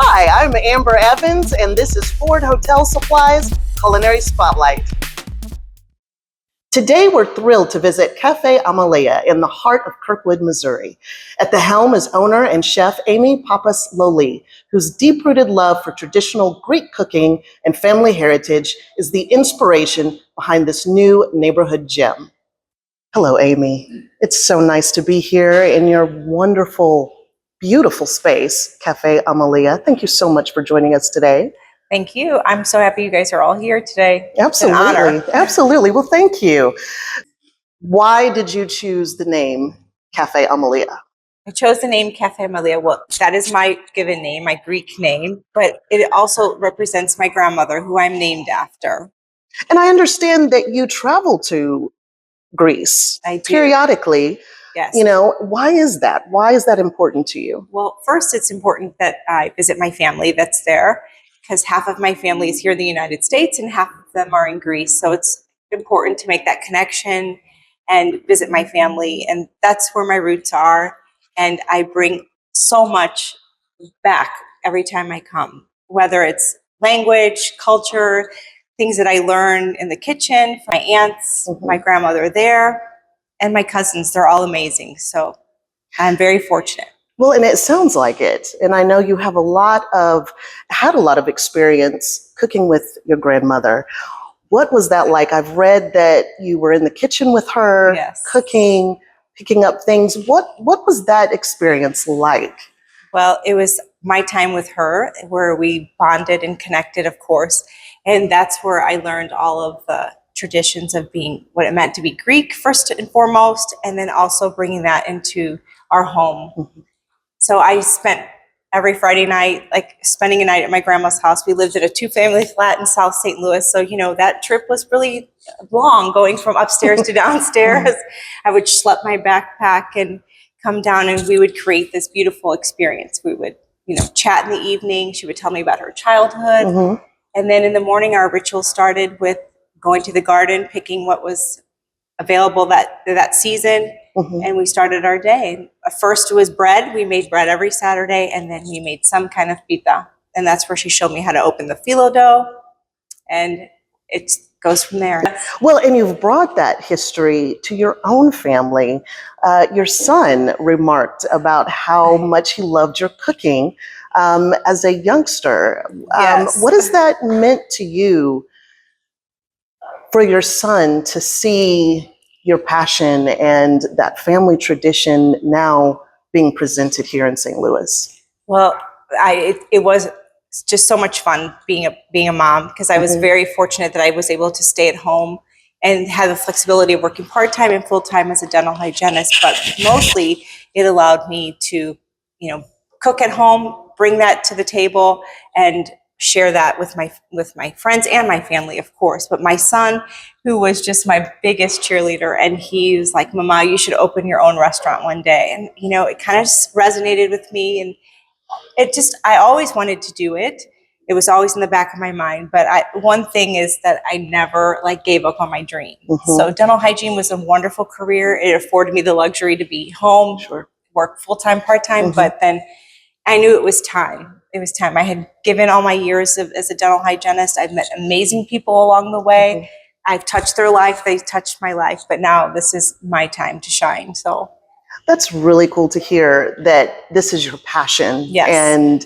Hi, I'm Amber Evans, and this is Ford Hotel Supply's Culinary Spotlight. Today, we're thrilled to visit Café Amalia in the heart of Kirkwood, Missouri. At the helm is owner and chef Amy Pappas Loli, whose deep-rooted love for traditional Greek cooking and family heritage is the inspiration behind this new neighborhood gem. Hello, Amy. It's so nice to be here in your wonderful, beautiful space, Café Amalia. Thank you so much for joining us today. Thank you. I'm so happy you guys are all here today. Absolutely. It's an honor. Absolutely. Well, thank you. Why did you choose the name Café Amalia? I chose the name Café Amalia. Well, that is my given name, my Greek name, but it also represents my grandmother, who I'm named after. And I understand that you travel to Greece I do. Periodically. Yes. You know, why is that? Why is that important to you? Well, first, it's important that I visit my family that's there, because half of my family is here in the United States and half of them are in Greece. So it's important to make that connection and visit my family. And that's where my roots are. And I bring so much back every time I come, whether it's language, culture, things that I learn in the kitchen, my aunts, my grandmother there, and my cousins. They're all amazing. So I'm very fortunate. Well, and it sounds like it. And I know you have had a lot of experience cooking with your grandmother. What was that like? I've read that you were in the kitchen with her, Yes. cooking, picking up things. What was that experience like? Well, it was my time with her where we bonded and connected, of course. And that's where I learned all of the traditions of being what it meant to be Greek, first and foremost, and then also bringing that into our home. Mm-hmm. So I spent every Friday night, like spending a night at my grandma's house. We lived in a 2-family flat in South St. Louis. So, you know, that trip was really long, going from upstairs to downstairs. I would schlep my backpack and come down, and we would create this beautiful experience. We would, you know, chat in the evening. She would tell me about her childhood. Mm-hmm. And then in the morning, our ritual started with going to the garden, picking what was available that season. Mm-hmm. And we started our day. First it was bread. We made bread every Saturday, and then we made some kind of pita. And that's where she showed me how to open the phyllo dough. And it goes from there. Well, and you've brought that history to your own family. Your son remarked about how much he loved your cooking as a youngster. Yes. What has that meant to you for your son to see your passion and that family tradition now being presented here in St. Louis? Well, it was just so much fun being a mom, because I was very fortunate that I was able to stay at home and have the flexibility of working part-time and full-time as a dental hygienist. But mostly it allowed me to, you know, cook at home, bring that to the table, and share that with my friends and my family, of course. But my son, who was just my biggest cheerleader, and he was like, "Mama, you should open your own restaurant one day." And, you know, it kind of resonated with me, and I always wanted to do it. It was always in the back of my mind. But one thing is that I never gave up on my dream. Mm-hmm. So dental hygiene was a wonderful career. It afforded me the luxury to be home, Sure. work full-time, part-time. Mm-hmm. But then I knew it was time. It was time. I had given all my years as a dental hygienist. I've met amazing people along the way. Mm-hmm. I've touched their life. They've touched my life. But now this is my time to shine. So that's really cool to hear that this is your passion. Yes. And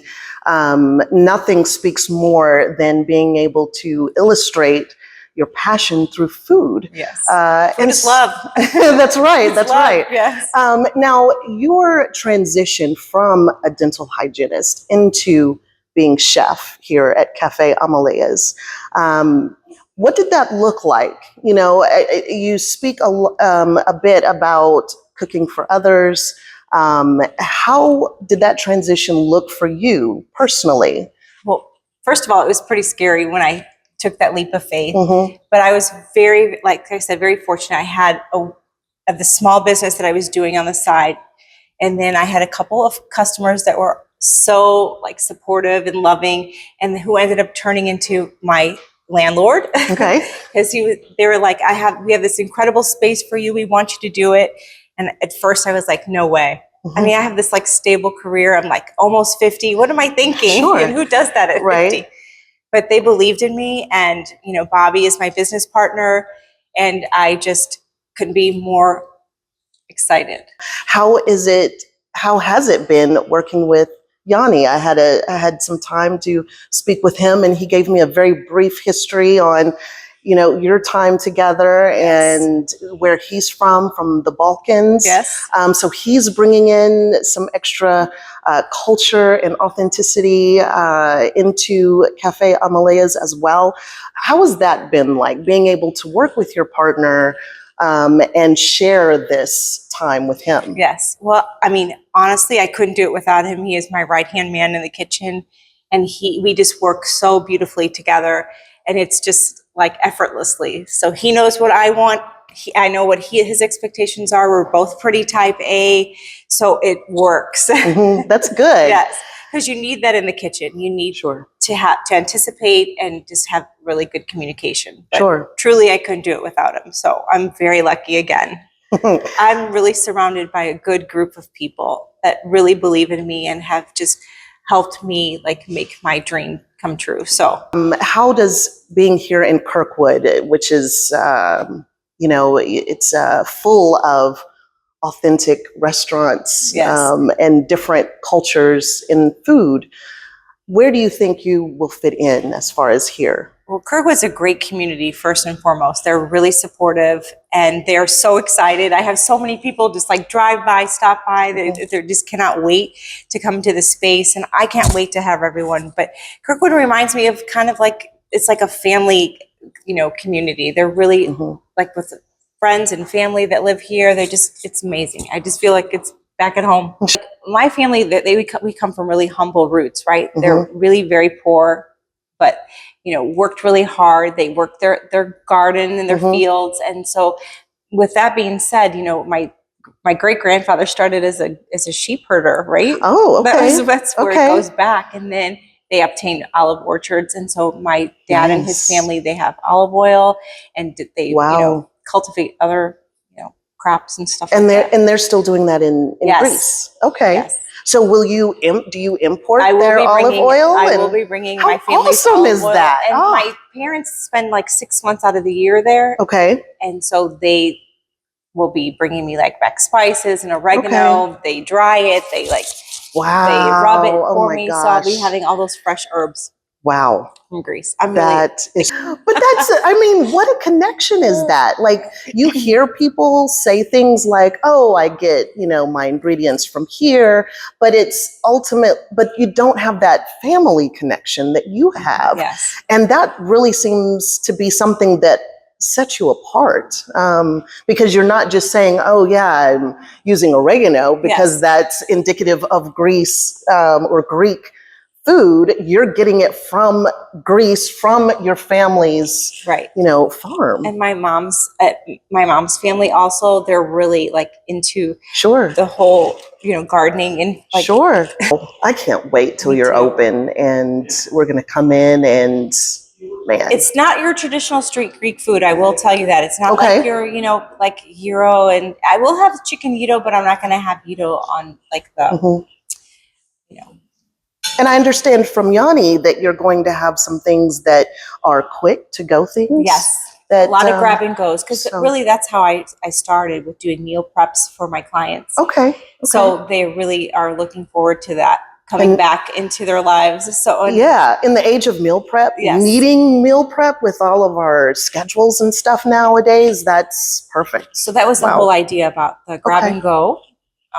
nothing speaks more than being able to illustrate your passion through food. Yes. Food is love. That's right. That's love. right. Yes. Now, your transition from a dental hygienist into being chef here at Café Amalia's, what did that look like? You know, you speak a bit about cooking for others. How did that transition look for you personally? Well, first of all, it was pretty scary when I took that leap of faith. Mm-hmm. But I was very, like I said, very fortunate. I had the small business that I was doing on the side. And then I had a couple of customers that were so supportive and loving, and who ended up turning into my landlord. Okay. Because they were like, we have this incredible space for you. We want you to do it. And at first I was like, no way. I mean, I have this like stable career. I'm like almost 50. What am I thinking? Sure. And who does that at 50? But they believed in me, and Bobby is my business partner, and I just couldn't be more excited. How has it been working with Yanni? I had some time to speak with him, and he gave me a very brief history on, your time together and where he's from the Balkans. Yes. So he's bringing in some extra culture and authenticity into Café Amalia's as well. How has that been like, being able to work with your partner and share this time with him? Yes. Well, I mean, honestly, I couldn't do it without him. He is my right-hand man in the kitchen, and we just work so beautifully together, and it's just like effortlessly. So he knows what I want. I know what his expectations are. We're both pretty type A, so it works. Mm-hmm. That's good. Yes. Because you need that in the kitchen. You need Sure. to anticipate and just have really good communication. But sure. Truly, I couldn't do it without him. So I'm very lucky again. I'm really surrounded by a good group of people that really believe in me and have just helped me like make my dream come true. So how does being here in Kirkwood, which is, it's full of authentic restaurants and different cultures in food, where do you think you will fit in as far as here? Well, Kirkwood's a great community, first and foremost. They're really supportive, and they're so excited. I have so many people just like drive by, stop by. They just cannot wait to come to the space, and I can't wait to have everyone. But Kirkwood reminds me of kind of like, it's like a family, community. They're really like with friends and family that live here. It's amazing. I just feel like it's back at home. My family, we come from really humble roots, right? They're really very poor, but worked really hard. They worked their garden and their fields. And so with that being said, my great grandfather started as a sheep herder, right? Oh, okay. That's where it goes back. And then they obtained olive orchards. And so my dad and his family, they have olive oil, and they cultivate other crops and stuff and like that. And they're still doing that in Greece. Okay. Yes. So do you import their olive oil? I will be bringing my family's awesome olive oil. That? And my parents spend like 6 months out of the year there. Okay. And so they will be bringing me like back spices and oregano. Okay. They dry it. They they rub it for me. Gosh. So I'll be having all those fresh herbs. Wow. From Greece. But that's, what a connection is that? Like, you hear people say things like, oh, I get, my ingredients from here, but but you don't have that family connection that you have. Yes. And that really seems to be something that sets you apart, because you're not just saying, oh yeah, I'm using oregano because that's indicative of Greece or Greek food. You're getting it from Greece, from your family's farm. And my mom's family also, they're really like into the whole gardening and like I can't wait till you're open and we're gonna come in and man. It's not your traditional street Greek food, I will tell you that. It's not like your like gyro, and I will have chicken gyro, but I'm not gonna have gyro on like the And I understand from Yanni that you're going to have some things that are quick to go things. Yes, a lot of grab and goes, because really that's how I started with doing meal preps for my clients. Okay. So they really are looking forward to that coming back into their lives. So in the age of meal prep, needing meal prep with all of our schedules and stuff nowadays, that's perfect. So that was the whole idea about the grab and go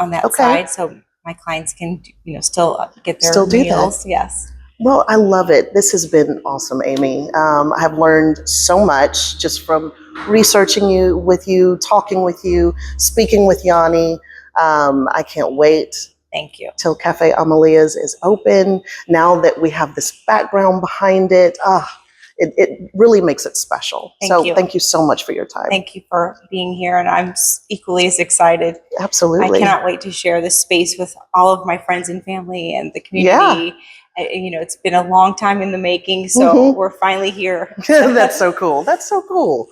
on that side. So my clients can, still get their meals. That. Yes. Well, I love it. This has been awesome, Amy. I've learned so much just from researching with you, talking with you, speaking with Yanni. I can't wait. Thank you. Till Café Amalia's is open. Now that we have this background behind it, it really makes it special. Thank you so much for your time. Thank you for being here, and I'm equally as excited. Absolutely. I cannot wait to share this space with all of my friends and family and the community. It's been a long time in the making, so we're finally here. That's so cool. That's so cool.